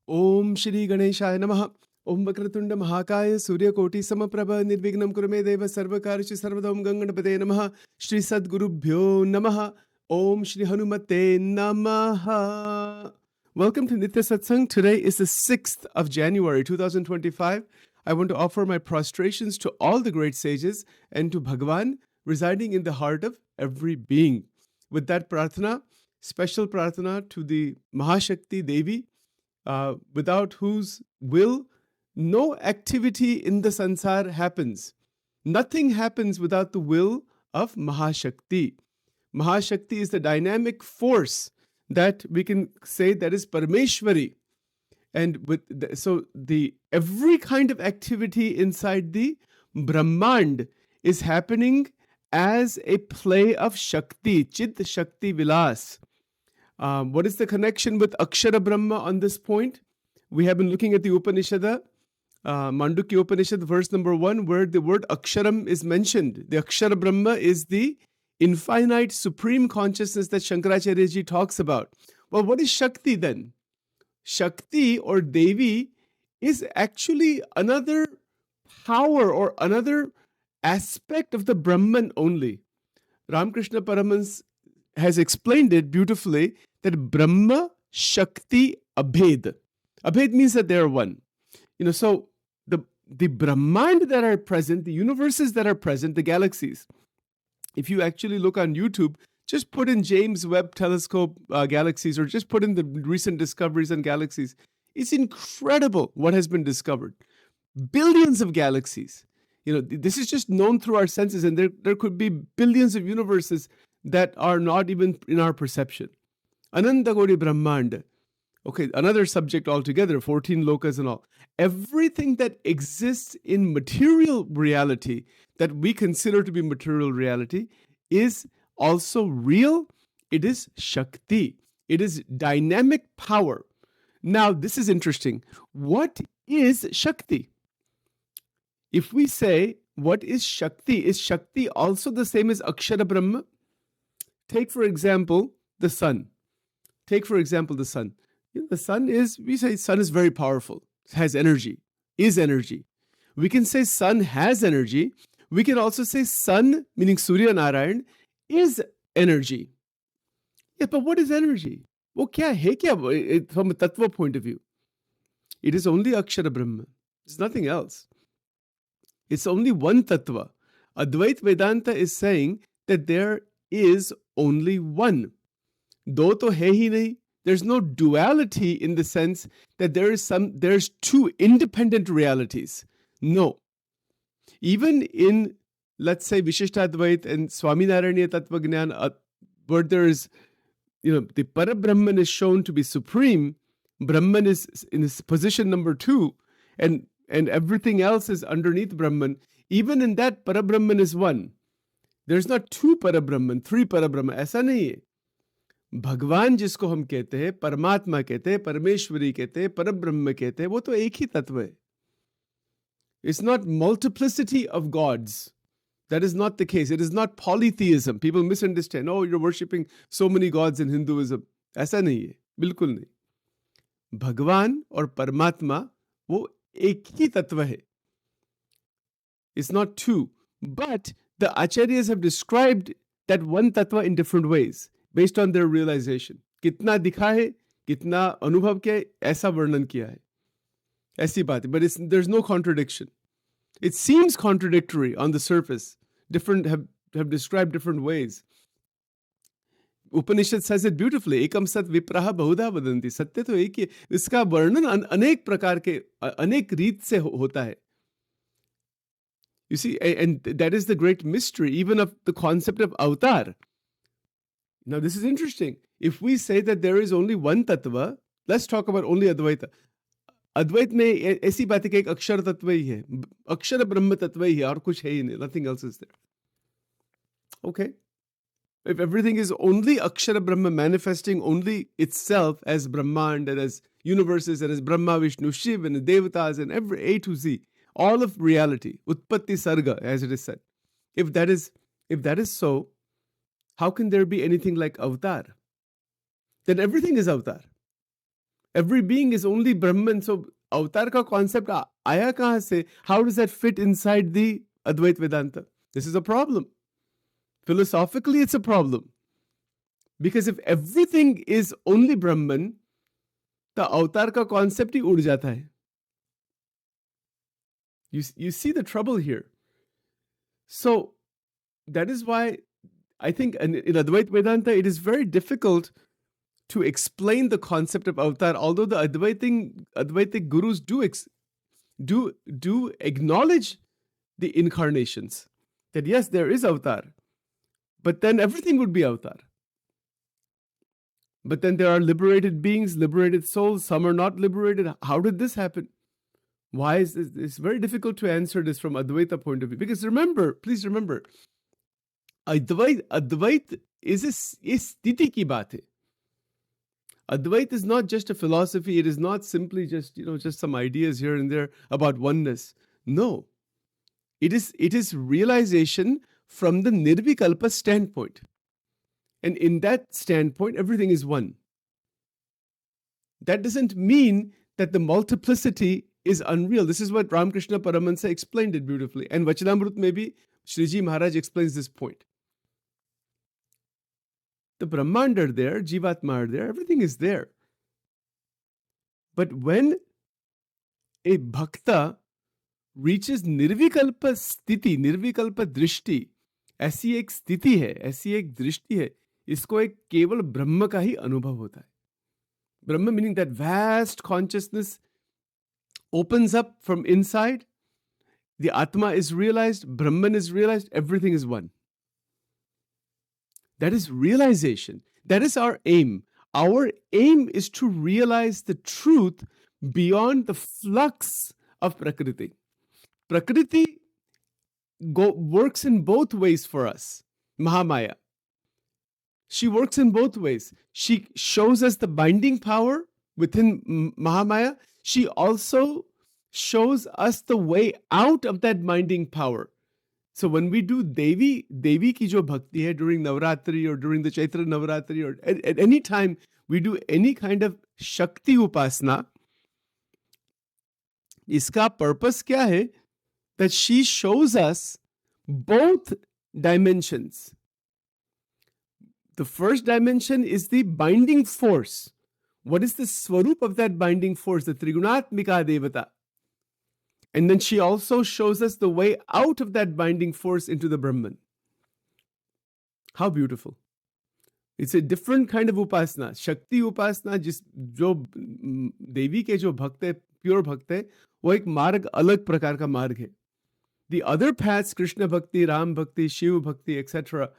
Om Shri Ganeshaya Namaha. Om Vakratunda Mahakaya Surya Koti Samaprabha Nirvignam Kurume Deva Sarvakarishi Sarvadom Ganganapate Namaha. Shri Sadgurubhyo Namaha. Om Shri Hanumate Namaha. Welcome to Nitya Satsang. Today is the 6th of January 2025. I want to offer my prostrations to all the great sages and to Bhagavan residing in the heart of every being. With that prarthana, special prarthana to the Mahashakti Devi, without whose will no activity in the sansar happens. Nothing happens without the will of Mahashakti. Mahashakti is the dynamic force that we can say that is Parameshwari. And every kind of activity inside the Brahmand is happening as a play of Shakti, Chit Shakti Vilas. What is the connection with Akshara Brahma on this point? We have been looking at the Upanishad, Mandukya Upanishad, verse number 1, where the word Aksharam is mentioned. The Akshara Brahma is the infinite supreme consciousness that Shankaracharya ji talks about. Well, what is Shakti then? Shakti or Devi is actually another power or another aspect of the Brahman only. Ramakrishna Paramhans has explained it beautifully that Brahma, Shakti, Abhed. Abhed means that they are one. So the Brahmand that are present, the universes that are present, the galaxies. If you actually look on YouTube, just put in James Webb Telescope galaxies or just put in the recent discoveries on galaxies. It's incredible what has been discovered. Billions of galaxies. This is just known through our senses, and there could be billions of universes that are not even in our perception. Ananta Koti Brahmanda. Okay, another subject altogether, 14 lokas and all. Everything that exists in material reality that we consider to be material reality is also real. It is Shakti. It is dynamic power. Now, this is interesting. What is Shakti? If we say, what is Shakti also the same as Akshara Brahma? Take, for example, the sun. The sun is, we say sun is very powerful, has energy, is energy. We can say sun has energy. We can also say sun, meaning Surya Narayan, is energy. Yeah, but what is energy? वो क्या है क्या from a tattva point of view? It is only Akshara Brahma. It's nothing else. It's only one tattva. Advait Vedanta is saying that there is only one. Do to hai hi nahi. There's no duality in the sense that there's two independent realities. No. Even in, let's say, Vishishtadvait and Swaminarayana Tattva Gnan, where there is, the Parabrahman is shown to be supreme, Brahman is in his position number 2, and everything else is underneath Brahman. Even in that, Parabrahman is one. There's not 2 Parabrahman, 3 Parabrahman. ऐसा नहीं है. भगवान जिसको हम कहते हैं, परमात्मा कहते हैं, परमेश्वरी कहते हैं, परब्रह्म कहते हैं, वो तो एक ही तत्व है. It's not multiplicity of gods. That is not the case. It is not polytheism. People misunderstand. Oh, you're worshipping so many gods in Hinduism. ऐसा नहीं है. बिल्कुल नहीं. भगवान और परमात्मा वो एक ही तत्व है. It's not 2. But the acharyas have described that one tattva in different ways based on their realization. कितना दिखा है, कितना अनुभव किया है, ऐसा वर्णन किया है. ऐसी बात है. But there's no contradiction. It seems contradictory on the surface. Different have described different ways. Upanishad says it beautifully. Ekam sat vipraha bahuda vadanti. सत्य तो एक ही. इसका वर्णन अनेक प्रकार के अनेक रीत से होता है. You see, and that is the great mystery, even of the concept of avatar. Now, this is interesting. If we say that there is only one tattva, let's talk about only Advaita. अद्वैत में ऐसी बात है कि एक अक्षर तत्व ही है, अक्षर ब्रह्म तत्व ही है, और कुछ है ही नहीं. Nothing else is there. Okay. If everything is only Akshara Brahma manifesting only itself as Brahmand and as universes and as Brahma, Vishnu, Shiv and Devatas and every A to Z, all of reality, Utpatti Sarga, as it is said. If that is so, how can there be anything like avatar? Then everything is avatar. Every being is only Brahman. So अवतार का concept आया कहाँ से? How does that fit inside the Advait Vedanta? This is a problem. Philosophically, it's a problem. Because if everything is only Brahman, the अवतार का concept ही उड़ जाता है. You see the trouble here. So that is why I think in Advait Vedanta, it is very difficult to explain the concept of avatar, although the Advaitic gurus do acknowledge the incarnations, that yes, there is avatar, but then everything would be avatar. But then there are liberated beings, liberated souls, some are not liberated. How did this happen? Why is this? It's very difficult to answer this from Advaita point of view. Because please remember, Advait is sthiti ki baat hai. Advait is not just a philosophy. It is not simply just some ideas here and there about oneness. No, it is realization from the Nirvikalpa standpoint, and in that standpoint, everything is one. That doesn't mean that the multiplicity is unreal. This is what Ramakrishna Paramahansa explained it beautifully, and Vachanamrut maybe Shriji Maharaj explains this point. The Brahmand are there, Jivatma are there, everything is there. But when a bhakta reaches Nirvikalpa sthiti, Nirvikalpa drishti, ऐसी एक स्थिति है, ऐसी एक दृष्टि है, इसको एक केवल ब्रह्म का ही अनुभव होता है. Brahma meaning that vast consciousness opens up from inside, the Atma is realized, Brahman is realized, everything is one. That is realization. That is our aim. Our aim is to realize the truth beyond the flux of Prakriti. Prakriti works in both ways for us. Mahamaya. She works in both ways. She shows us the binding power within Mahamaya. She also shows us the way out of that binding power. So when we do Devi ki jo bhakti hai during Navratri or during the Chaitra Navratri or at any time we do any kind of Shakti Upasana, iska purpose kya hai? That she shows us both dimensions. The first dimension is the binding force. What is the swarup of that binding force? The Trigunatmika Devata. And then she also shows us the way out of that binding force into the Brahman. How beautiful. It's a different kind of upasana. Shakti upasana, jo Devi ke jo bhakt hai, pure bhakt hai, wo ek marg, alag prakar ka marg hai. The other paths, Krishna Bhakti, Ram Bhakti, Shiv Bhakti, etc.,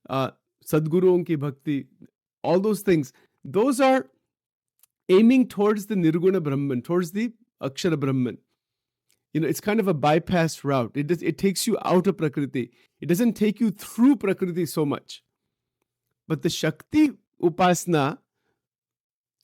Sadguruon ki Bhakti, all those things, those are aiming towards the Nirguna Brahman, towards the Akshara Brahman. It's kind of a bypass route. It takes you out of Prakriti. It doesn't take you through Prakriti so much. But the Shakti Upasana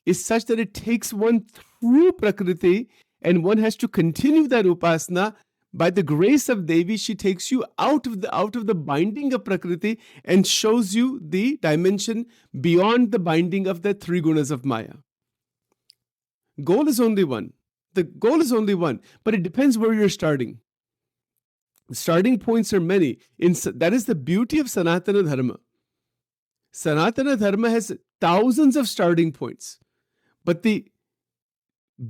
is such that it takes one through Prakriti and one has to continue that Upasana. By the grace of Devi, she takes you out of the binding of Prakriti and shows you the dimension beyond the binding of the three gunas of Maya. Goal is only one. The goal is only one, but it depends where you're starting. The starting points are many. That is the beauty of Sanatana Dharma. Sanatana Dharma has thousands of starting points, but the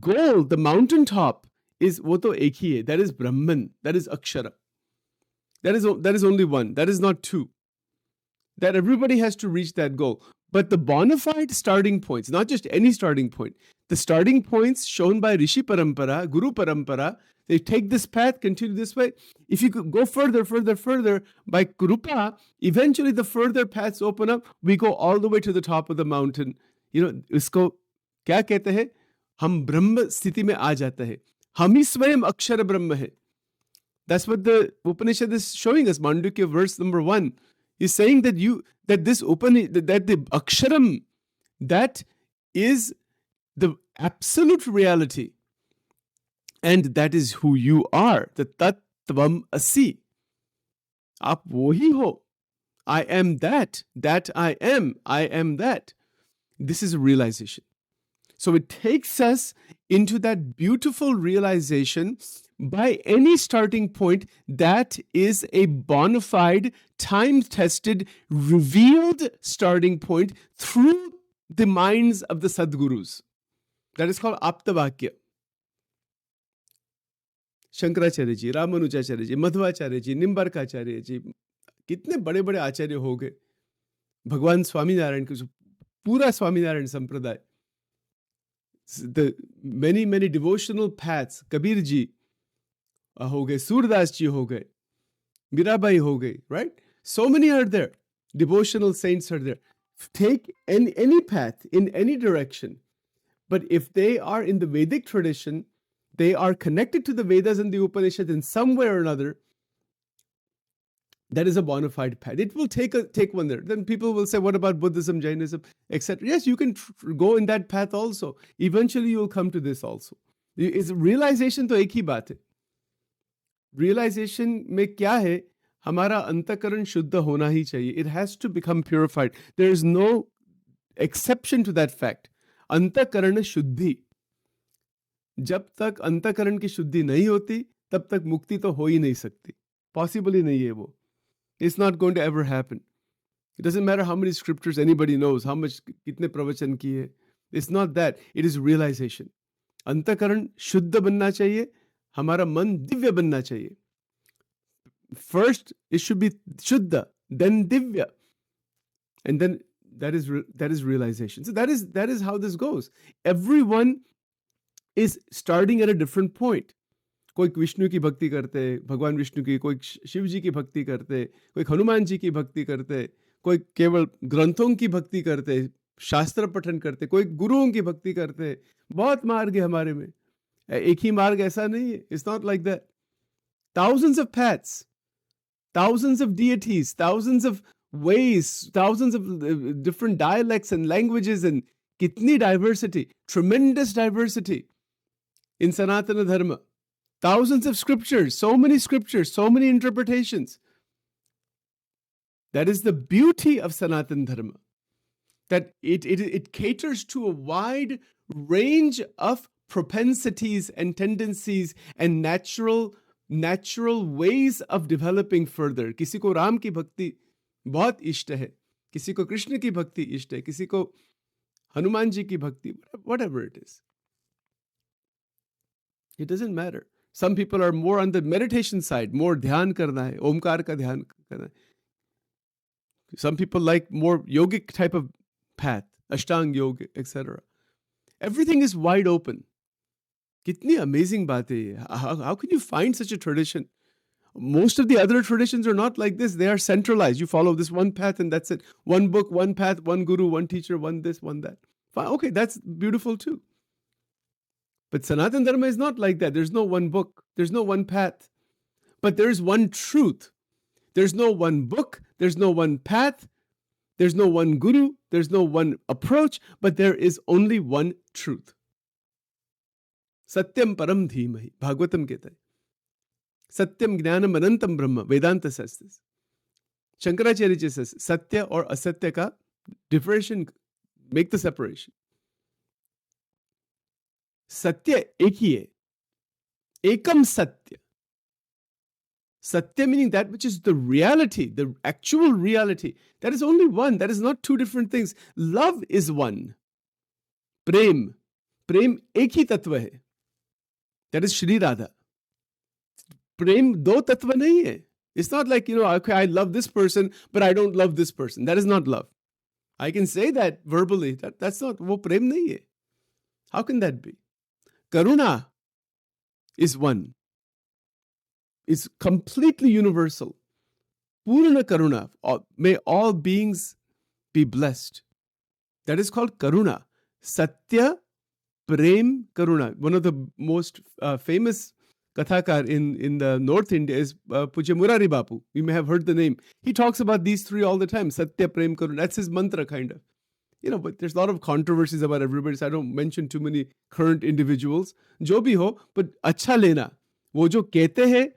goal, the mountaintop, is wo to ek hi hai. That is Brahman. That is Akshara. That is only one. That is not two. That everybody has to reach that goal. But the bona fide starting points, not just any starting point, the starting points shown by Rishi Parampara, Guru Parampara, they take this path, continue this way. If you could go further, by Krupa, eventually the further paths open up, we go all the way to the top of the mountain. Isko kya kehte hai? Hum Brahma sthiti mein aa jata hai. Hum hi swayam Akshara Brahma hai. That's what the Upanishad is showing us. Mandukya verse number 1. He's saying that the Aksharam, that is the absolute reality. And that is who you are. The Tat Tvam Asi. Aap wohi ho. I am that. That I am. I am that. This is a realization. So it takes us into that beautiful realization by any starting point that is a bona fide, time-tested, revealed starting point through the minds of the Sadgurus. That is called Aptavakya. Shankaracharya ji, Ramanujacharya ji, Madhvacharya जी, निम्बार्काचार्य जी, कितने बड़े बड़े आचार्य हो गए. भगवान स्वामीनारायण के पूरा स्वामीनारायण संप्रदाय, the many devotional paths, Kabir ji हो गए, सूरदास जी हो गए, मीराबाई हो गई, right? So many are there. Devotional saints are there. Take any path in any direction. But if they are in the Vedic tradition, they are connected to the Vedas and the Upanishads in some way or another, that is a bona fide path. It will take one there. Then people will say, what about Buddhism, Jainism, etc.? Yes, you can go in that path also. Eventually, you will come to this also. Is realization तो एक ही बात है. Realization में क्या है? हमारा अंतःकरण शुद्ध होना ही चाहिए. It has to become purified. There is no exception to that fact. अंतःकरण शुद्धि. जब तक अंतःकरण की शुद्धि नहीं होती, तब तक मुक्ति तो हो ही नहीं सकती. Possible ही नहीं है वो. It's not going to ever happen. It doesn't matter how many scriptures anybody knows, how much कितने प्रवचन किए. It's not that. It is realization. अंतःकरण शुद्ध बनना चाहिए. हमारा मन दिव्य बनना चाहिए. First, it should be Shuddha, then Divya. And then that is realization. So that is how this goes. Everyone is starting at a different point. कोई विष्णु की भक्ति करते, भगवान विष्णु की, कोई शिव जी की भक्ति करते, कोई हनुमान जी की भक्ति करते, कोई केवल ग्रंथों की भक्ति करते, शास्त्र पठन करते, कोई गुरुओं की भक्ति करते. बहुत मार्ग है हमारे में. एक ही मार्ग ऐसा नहीं है. It's not like that. Thousands of paths, thousands of deities, thousands of ways, thousands of different dialects and languages, and kitni diversity, tremendous diversity in Sanatana Dharma. Thousands of scriptures, so many interpretations. That is the beauty of Sanatana Dharma. That it caters to a wide range of propensities and tendencies and natural ways of developing further. किसी को राम की भक्ति बहुत इष्ट है, किसी को कृष्ण की भक्ति इष्ट है, किसी को हनुमान जी की भक्ति, whatever it is. It doesn't matter. Some people are more on the meditation side, more ध्यान करना है, ओमकार का ध्यान करना है. Some people like more yogic type of path, Ashtang yoga, etc. Everything is wide open. कितनी amazing बात है ये. How can you find such a tradition? Most of the other traditions are not like this. They are centralized. You follow this one path and that's it. One book, one path, one guru, one teacher, one this, one that. Fine, okay, that's beautiful too. But Sanatana Dharma is not like that. There's no one book. There's no one path. But there is one truth. There's no one book. There's no one path. There's no one guru. There's no one approach. But there is only one truth. Satyam param dhimahi. Bhagavatam कहता है. Satyam jnanam anantam brahma. Vedanta says this. Shankaracharya ji says, Satya or Asatya ka differentiation, make the separation. Satya एक ही है. Ekam Satya. Satya meaning that which is the reality, the actual reality. That is only one. That is not two different things. Love is one. Prem. Prem एक ही तत्व है. That is Shri Radha. Prem दो तत्व नहीं है. It's not like, okay, I love this person, but I don't love this person. That is not love. I can say that verbally. That's not, वो प्रेम नहीं है. How can that be? Karuna is one. It's completely universal. Purana Karuna. May all beings be blessed. That is called Karuna. Satya, Prem, Karuna. One of the most famous Kathakar in the North India is Pujya Murari Bapu. You may have heard the name. He talks about these three all the time. Satya, Prem, Karuna. That's his mantra kind of. But there's a lot of controversies about everybody, so I don't mention too many current individuals. Jo bhi ho, but acha lena. Wo jo kehte hai,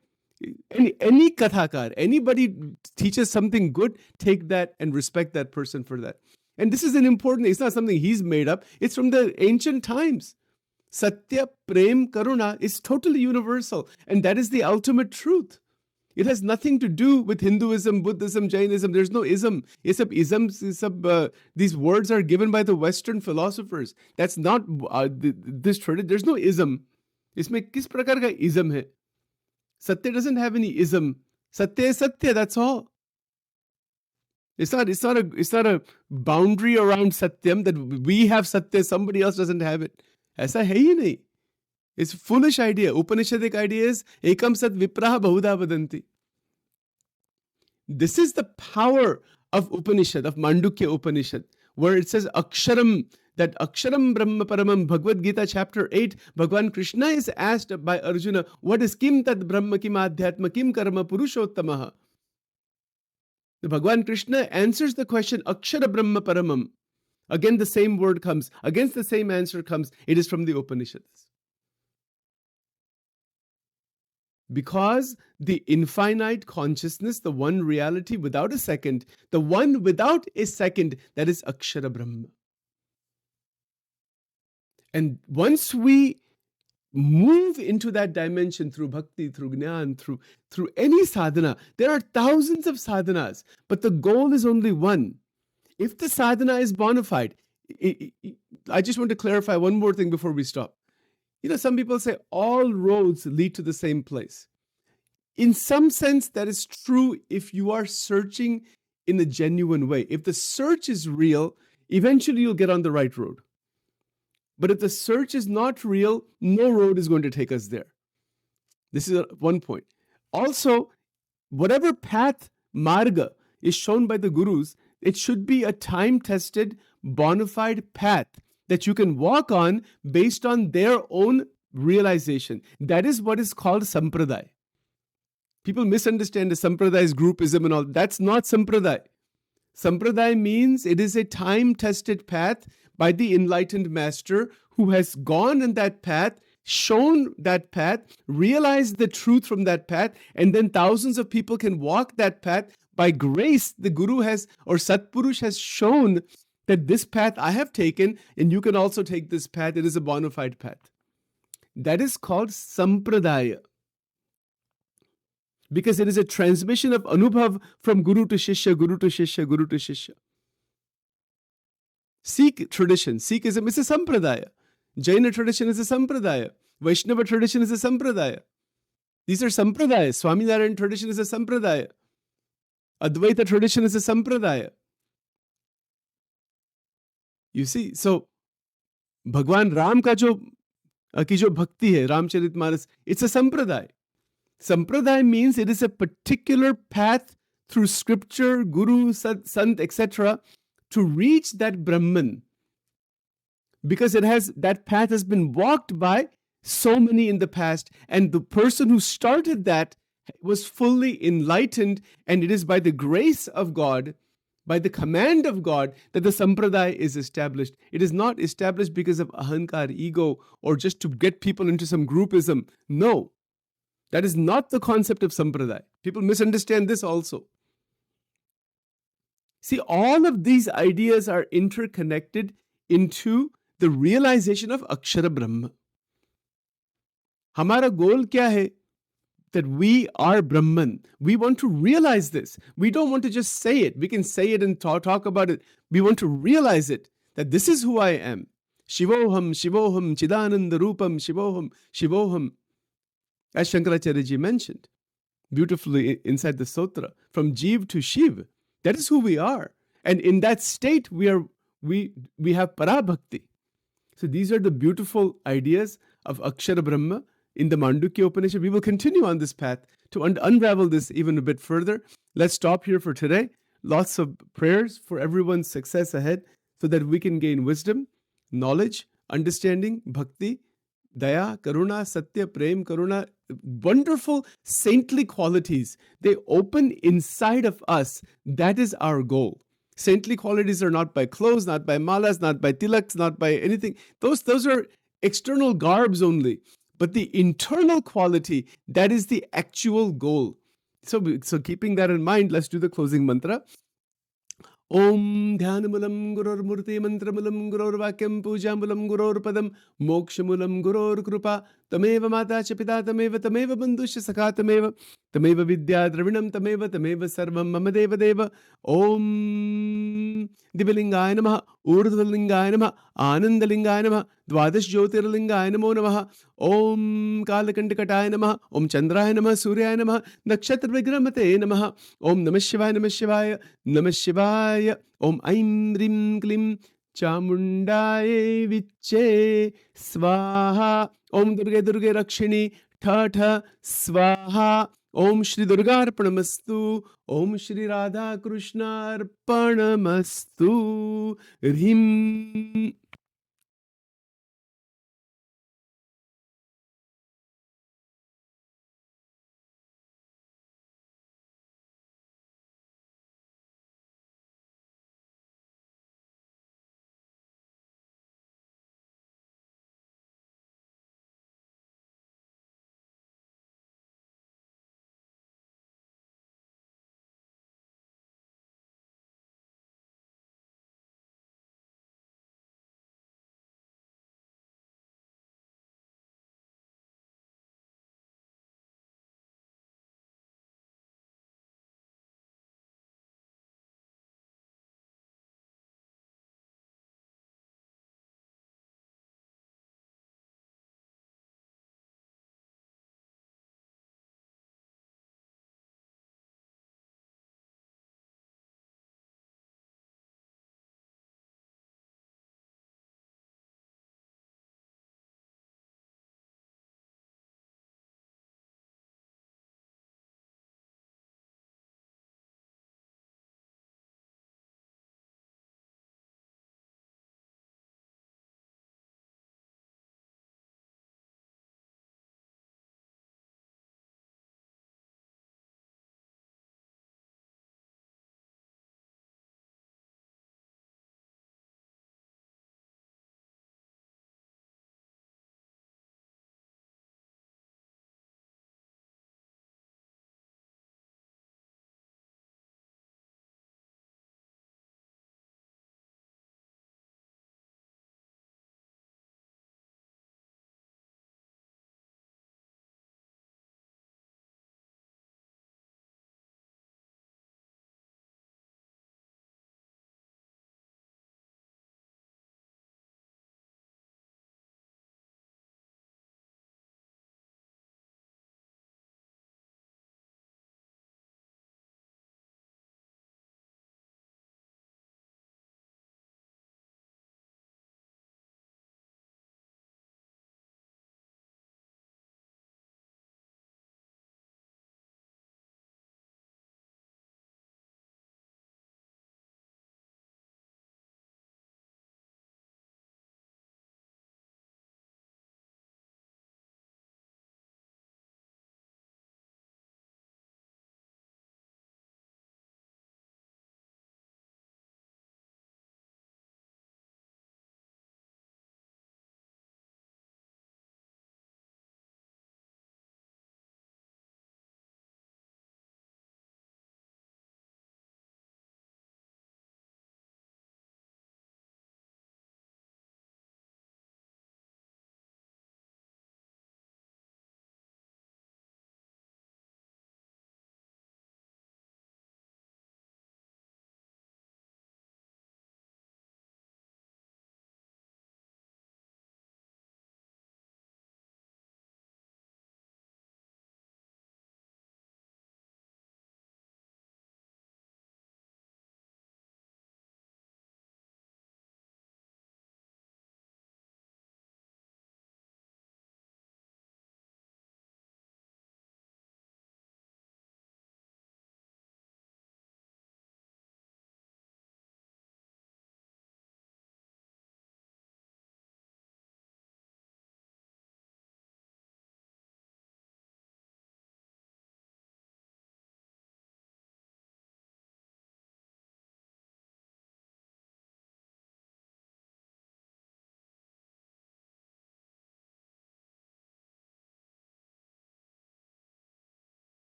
any kathakar, anybody teaches something good, take that and respect that person for that. And this is an important, it's not something he's made up. It's from the ancient times. Satya, Prem, Karuna is totally universal. And that is the ultimate truth. It has nothing to do with Hinduism, Buddhism, Jainism. There's no ism. These words are given by the Western philosophers. That's not this tradition. There's no ism. इसमें किस प्रकार का ism है? Satya doesn't have any ism. Satya is Satya, that's all. It's not a boundary around Satyam that we have Satya, somebody else doesn't have it. ऐसा है ही नहीं. It's a foolish idea. Upanishadic idea is ekam sat vipraha bahuda vadanti. This is the power of Upanishad, of Mandukya Upanishad, where it says Aksharam, that Aksharam Brahma Paramam, Bhagavad Gita chapter 8, Bhagwan Krishna is asked by Arjuna, what is Kim Tad Brahma Kim Adhyatma Kim Karma Purushottamaha? The Bhagwan Krishna answers the question Akshara Brahma Paramam. Again the same word comes, against the same answer comes, it is from the Upanishads. Because the infinite consciousness, the one reality without a second, the one without a second, that is Akshara Brahma. And once we move into that dimension through bhakti, through jnana, through any sadhana, there are thousands of sadhanas, but the goal is only one. If the sadhana is bona fide, I just want to clarify one more thing before we stop. Some people say all roads lead to the same place. In some sense, that is true if you are searching in a genuine way. If the search is real, eventually you'll get on the right road. But if the search is not real, no road is going to take us there. This is one point. Also, whatever path, marga, is shown by the gurus, it should be a time-tested, bona fide path that you can walk on based on their own realization. That is what is called sampradaya. People misunderstand the sampradaya is groupism and all. That's not sampradaya. Sampradaya means it is a time-tested path by the enlightened master who has gone in that path, shown that path, realized the truth from that path, and then thousands of people can walk that path. By grace, the Guru has, or Satpurush has shown that this path I have taken, and you can also take this path. It is a bona fide path. That is called Sampradaya. Because it is a transmission of Anubhav from Guru to Shishya, Guru to Shishya, Guru to Shishya. Sikh tradition, Sikhism is a Sampradaya. Jaina tradition is a Sampradaya. Vaishnava tradition is a Sampradaya. These are Sampradayas. Swaminarayan tradition is a Sampradaya. Advaita tradition is a Sampradaya. You see, so Bhagwan Ram ki jo bhakti hai, Ramcharitmanas, it's a Sampradaya. Sampradaya means it is a particular path through scripture, guru, sant, etc. to reach that Brahman. Because that path has been walked by so many in the past, and the person who started that was fully enlightened, and it is by the grace of God, by the command of God, that the sampradaya is established. It is not established because of ahankar, ego, or just to get people into some groupism. No, that is not the concept of sampradaya. People misunderstand this also. See, all of these ideas are interconnected into the realization of Akshara Brahma. Hamara goal kya hai? That we are Brahman. We want to realize this. We don't want to just say it. We can say it and talk about it. We want to realize it, that this is who I am. Shivoham, Shivoham, Chidananda Rupam, Shivoham, Shivoham. As Shankaracharya ji mentioned beautifully inside the sutra, from Jeev to Shiv. That is who we are. And in that state, we have Parabhakti. So these are the beautiful ideas of Akshara Brahma in the Mandukya Upanishad. We will continue on this path to unravel this even a bit further. Let's stop here for today. Lots of prayers for everyone's success ahead so that we can gain wisdom, knowledge, understanding, bhakti, daya, karuna, satya, prem, karuna, wonderful saintly qualities. They open inside of us. That is our goal. Saintly qualities are not by clothes, not by malas, not by tilaks, not by anything. Those are external garbs only. But the internal quality, that is the actual goal. So keeping that in mind, let's do the closing mantra. ओम ध्यानमूलं गुरोर्मूर्ति मंत्रमूलं गुरोर्वाक्यं पूजामूलं गुरोर्पदं मोक्षमूलं गुरोर्कृपा तमेव माता च पिता तमेव बन्धुश्च सखा तमेव विद्या द्रविणं तमेव सर्वं मम देवदेव। ओम दिव्यलिंगाय नमः, ऊर्ध्वलिंगाय नमः, आनंदलिंगाय नमः, द्वादश ज्योतिर्लिंगाय नमो नमः। ओम कालकंटकटाय नमः, ओम चंद्राय नमः, सूर्याय नमः, नक्षत्र विग्रहमते नमः। ओम नमः शिवाय नमः शिवाय नमः शिवाय। ओम ऐं ह्रीं क्लीं चामुंडाय विच्चे स्वाहा। ओम दुर्गे दुर्गे रक्षिणी ठ स्वाहा। ओम श्री दुर्गार्पणमस्तु। ओम श्री राधा कृष्णार्पणमस्तु। ह्रीं